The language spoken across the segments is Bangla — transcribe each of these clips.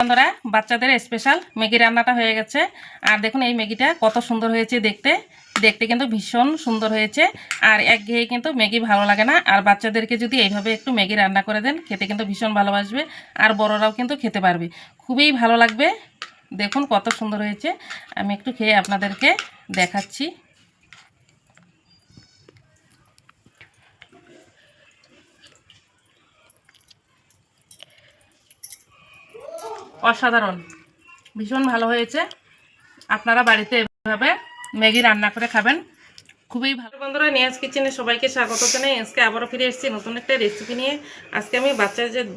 বন্ধুরা, বাচ্চাদের স্পেশাল ম্যাগি রান্নাটা হয়ে গেছে। আর দেখুন এই ম্যাগিটা কত সুন্দর হয়েছে দেখতে দেখতে কিন্তু ভীষণ সুন্দর হয়েছে। আর একঘেয়ে কিন্তু ম্যাগি ভালো লাগে না। আর বাচ্চাদেরকে যদি এইভাবে একটু ম্যাগি রান্না করে দেন, খেতে কিন্তু ভীষণ ভালোবাসবে। আর বড়রাও কিন্তু খেতে পারবে, খুবই ভালো লাগবে। দেখুন কত সুন্দর হয়েছে। আমি একটু খেয়ে আপনাদেরকে দেখাচ্ছি। অসাধারণ, ভীষণ ভালো হয়েছে। আপনারা বাড়িতে এভাবে ম্যাগি রান্না করে খাবেন, খুবই ভালো। বন্ধুরা, নিয়াজ কিচেনে সবাইকে স্বাগত জানাই। আজকে আবারও ফিরে এসেছি নতুন একটা রেসিপি নিয়ে। আজকে আমি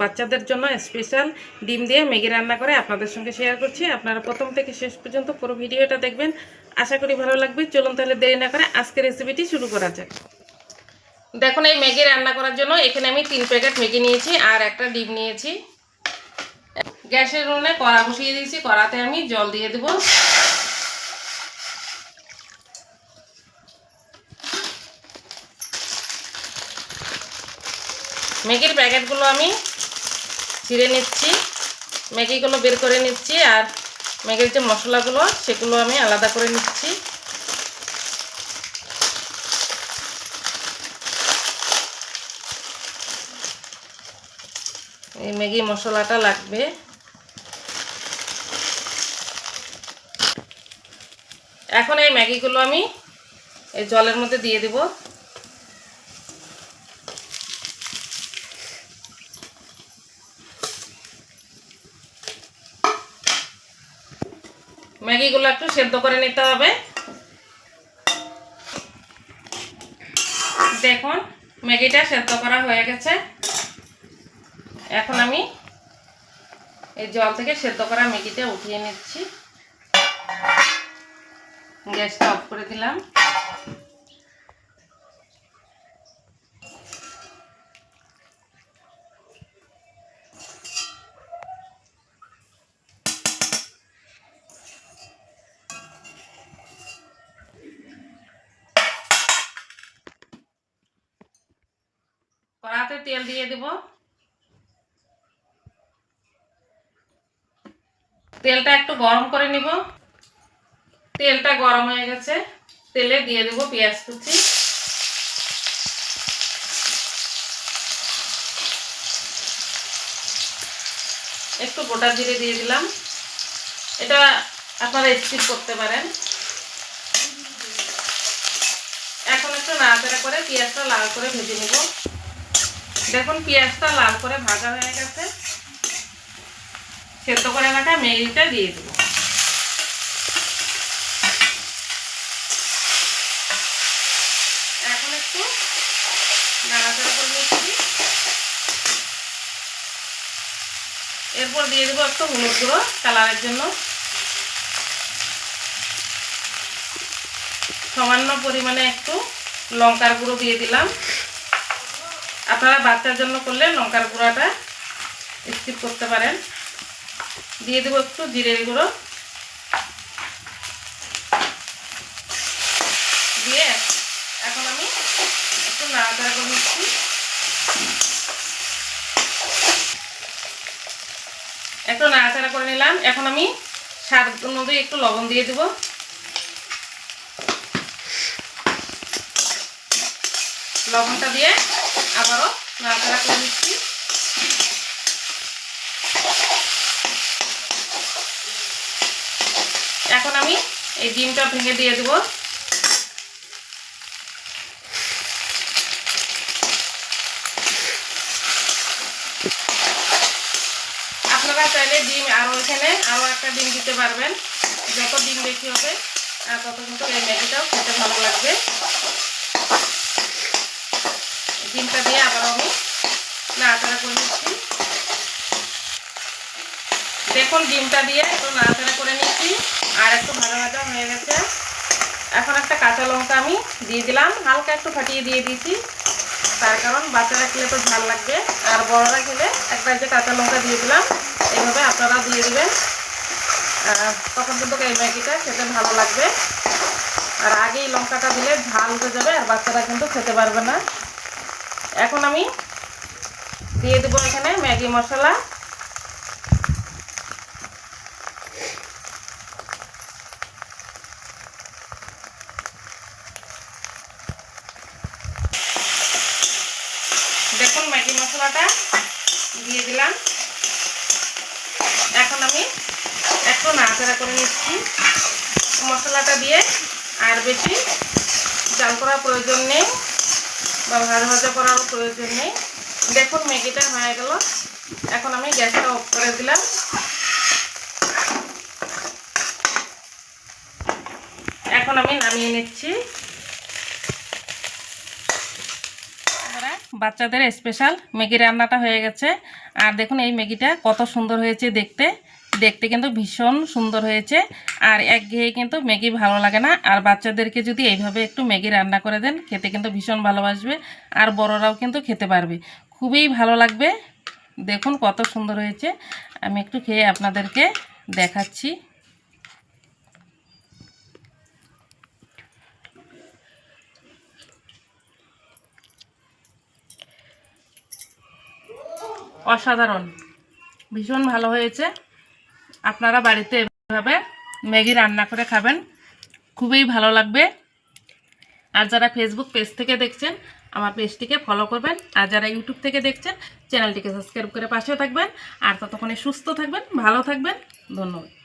বাচ্চাদের জন্য স্পেশাল ডিম দিয়ে ম্যাগি রান্না করে আপনাদের সঙ্গে শেয়ার করছি। আপনারা প্রথম থেকে শেষ পর্যন্ত পুরো ভিডিওটা দেখবেন, আশা করি ভালো লাগবে। চলুন তাহলে দেরি না করে আজকে রেসিপিটি শুরু করা যাক। দেখুন এই ম্যাগি রান্না করার জন্য এখানে আমি 3 প্যাকেট ম্যাগি নিয়েছি আর একটা ডিম নিয়েছি। গ্যাসের উনুনে কড়া বসিয়ে দিয়েছি, কড়াতে আমি জল দিয়ে দেবো। ম্যাগির প্যাকেটগুলো আমি ছিঁড়ে নিচ্ছি, ম্যাগিগুলো বের করে নিচ্ছি। আর ম্যাগির যে মশলাগুলো সেগুলো আমি আলাদা করে নিচ্ছি। এই ম্যাগি মশলাটা লাগবে। এখন এই ম্যাগিগুলো আমি এই জলের মধ্যে দিয়ে দেব। ম্যাগিগুলো একটু সেদ্ধ করে নিতে হবে। দেখুন ম্যাগিটা সেদ্ধ করা হয়ে গেছে। এখন আমি এই জল থেকে সেদ্ধ করা ম্যাগিটা উঠিয়ে নিচ্ছি। গ্যাসটা অফ করে দিলাম। কড়াতে তেল দিয়ে দেব। তেলটা একটু গরম করে নিব। তেলটা গরম হয়ে গেছে, তেলে দিয়ে দেব পেঁয়াজ কুচি। একটু গোটা জিরে দিয়ে দিলাম, এটা আপনারা স্কিপ করতে পারেন। এখন একটু নাড়াচাড়া করে পেঁয়াজটা লাল করে ভেজে নেব। দেখুন পেঁয়াজটা লাল করে ভাজা হয়ে গেছে। সেদ্ধ করে রাখা ম্যাগিটা দিয়ে দেব। এখন একটু নাড়াচাড়া করে নিচ্ছি। এরপর দিয়ে দেবো একটু হলুদ গুঁড়ো কালারের জন্য। সামান্য পরিমাণে একটু লঙ্কার গুঁড়ো দিয়ে দিলাম। আপনারা বাচ্চার জন্য করলে লঙ্কার গুঁড়োটা স্কিপ করতে পারেন। দিয়ে দেবো একটু জিরের গুঁড়ো, দিয়ে এখন আমি একটু নাড়াচাড়া করে নিচ্ছি। একটু নাড়াচাড়া করে নিলাম। এখন আমি স্বাদ অনুযায়ী একটু লবণ দিয়ে দেব। লবণটা দিয়ে আবারও নাড়াচাড়া করে নিচ্ছি। এখন আমি এই ডিমটা ভেঙে দিয়ে দেব। আপনারা চাইলে ডিম এখানে আরও একটা ডিম দিতে পারবেন। যত ডিম বেশি হবে তত কিন্তু এই ম্যাগিটাও খেতে ভালো লাগবে। ডিমটা দিয়ে আবার আমি নাড়াচাড়া করে নিচ্ছি। দেখুন ডিমটা দিয়ে একটু নাড়াচাড়া করে নিচ্ছি আর একটু ভাজা ভাজা হয়ে গেছে। এখন একটা কাঁচা লঙ্কা আমি দিয়ে দিলাম, হালকা একটু ফাটিয়ে দিয়ে দিয়েছি। তার কারণ বাচ্চারা খেলে তো ঝাল লাগবে, আর বড়রা খেলে একটা যে কাঁচা লঙ্কা দিয়ে দিলাম। এইভাবে আপনারা দিয়ে দেবেন, তখন কিন্তু এই ম্যাগিটা খেতে ভালো লাগবে। আর আগেই লঙ্কাটা দিলে ঝাল উঠে যাবে আর বাচ্চারা কিন্তু খেতে পারবে না। এখন আমি দিয়ে দেবো এখানে ম্যাগি মশলা। মশলাটা দিয়ে দিলাম। এখন আমি একটু নাড়াচাড়া করে নিচ্ছি। মশলাটা দিয়ে আর বেশি জাল করার প্রয়োজন নেই বা ভাজা ভাজা করার প্রয়োজন নেই। দেখুন ম্যাগিটা হয়ে গেল। এখন আমি গ্যাসটা অফ করে দিলাম। এখন আমি নামিয়ে নিচ্ছি। বাচ্চাদের স্পেশাল ম্যাগি রান্নাটা হয়ে গেছে। আর দেখুন এই ম্যাগিটা কত সুন্দর হয়েছে দেখতে। দেখতে কিন্তু ভীষণ সুন্দর হয়েছে। আর একঘেয়ে কিন্তু ম্যাগি ভালো লাগে না। আর বাচ্চাদেরকে যদি এইভাবে একটু ম্যাগি রান্না করে দেন, খেতে কিন্তু ভীষণ ভালোবাসবে। আর বড়রাও কিন্তু খেতে পারবে, খুবই ভালো লাগবে। দেখুন কত সুন্দর হয়েছে। আমি একটু খেয়ে আপনাদেরকে দেখাচ্ছি। অসাধারণ, ভীষণ ভালো হয়েছে। আপনারা বাড়িতে এভাবে ম্যাগি রান্না করে খাবেন, খুবই ভালো লাগবে। আর যারা ফেসবুক পেজ থেকে দেখছেন আমার পেজটিকে ফলো করবেন। আর যারা ইউটিউব থেকে দেখছেন চ্যানেলটিকে সাবস্ক্রাইব করে পাশে থাকবেন। আর ততক্ষণে সুস্থ থাকবেন, ভালো থাকবেন। ধন্যবাদ।